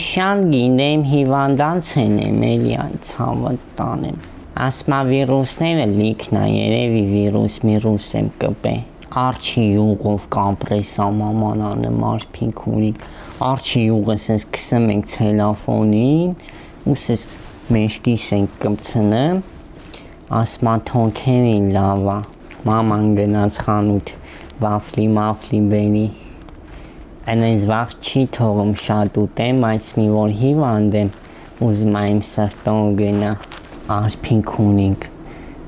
շատ գիտեմ հիվանդանց եմ էլի այդ ցավը տանեմ։ Ասմա վիրուսները լիքն է, երևի վիրուս եմ կպե։ Արջի յուղով կամպրեսա մամանանը մարփինք ունի։ Արջի յուղը սենց կսեմ ենք ցելոֆոնին, ու սենց մեջքիս ենք կմցնեմ, ասմա թոնքերին լավա։ Մաման գնաց խանութ վաֆլի բերի։ Այնպես վաղ չի թողում շատ ուտեմ, բայց մի որ հիվանդ եմ, ուզում եմ սրտով գնա, արփինք ունենք,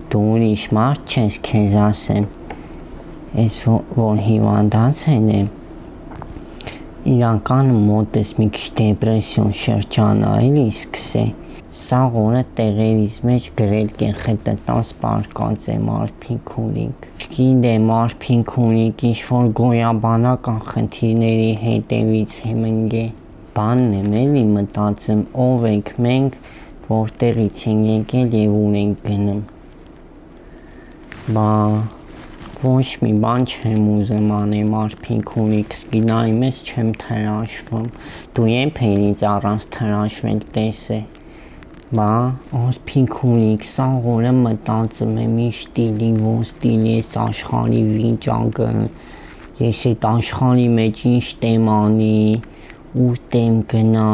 դու ուրիշ մարդ չես քեզ ասեմ, ես որ հիվանդած եմ, իրականում մոտս մի քիչ դեպրեսիոն շրջան է էլի սկսե, սաղ օրը տեղերից մեջ գրել կենխետը 10 պարկած եմ արփինք ունենք, չգիտեմ արփինք ունենք, ինչ-որ գոյաբանական խնդիրների հետևից եմ ընգե, բանն եմ էլի մտածում, ով ենք մենք, որտեղից ենք եկել և ուր ենք գնում, բա ոչ մի բան չեմ ուզում անեմ արփինք ունիքս, գնայում ես չեմ թրաշվում, դու եպ էիր ինձ առանց թրաշվել տեսե, բա արփինք ունիք, սաղ օրը մտածում եմ ինչ ստիլի, ոնց ստիլի ես աշխարհի վիճակը, ես այդ աշխարհի մեջ ինչ տեմ անի, ուր տեմ գնա,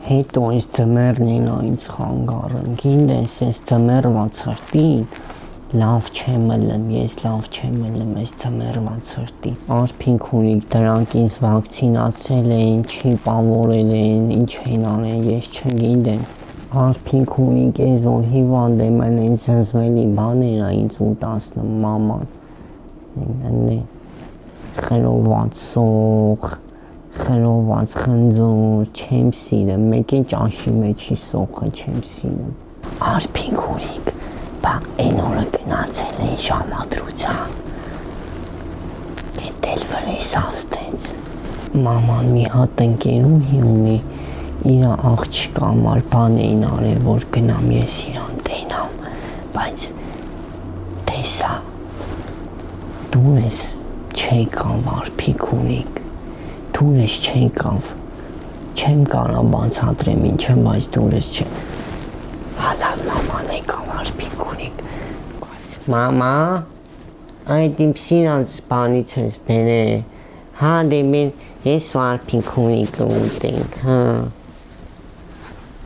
հետո այս ձմեռն էլ ինձ խանգարում, գիտես այս ձմեռվա ցրտին, լավ չեմ ըլում, ես լավ չեմ ըլում այս ձմեռվա ցրտին, արփինք ունիք, դրանք ինձ վակցինացրել են, չիպավորել են, ինչ են արել, ես չգիտեմ, արփինք ունիք, ես որ հիվանդ եմ, այն զնզվելի բաներ է ինձ ուտացնում մաման, խրոված սող, խրոված խնձոր, չեմ սիրում, մեկ է ճաշի մեջի սոխը չեմ սիրում, արփինք ունիք, բա այն օրը գնացել են ժամադրության, էդ էլ վրես աստեց, մաման մի հատ ընկերուհի ունի, իրա աղջիկը համար բան էին արել, որ գնամ ես իրան տենամ, բայց տեսա, դու ես չեկավ արփինք ունիք, դու ես չեկավ, չեմ կարա բացատրեմ ինչ եմ, բայց դու ես չէ, հալալ մաման եկավ արփինք ունիք, մամա, այդ իմ սիրանց բանից ես բերել, հա դե մեր ես արփինք ունիք ուտենք, հա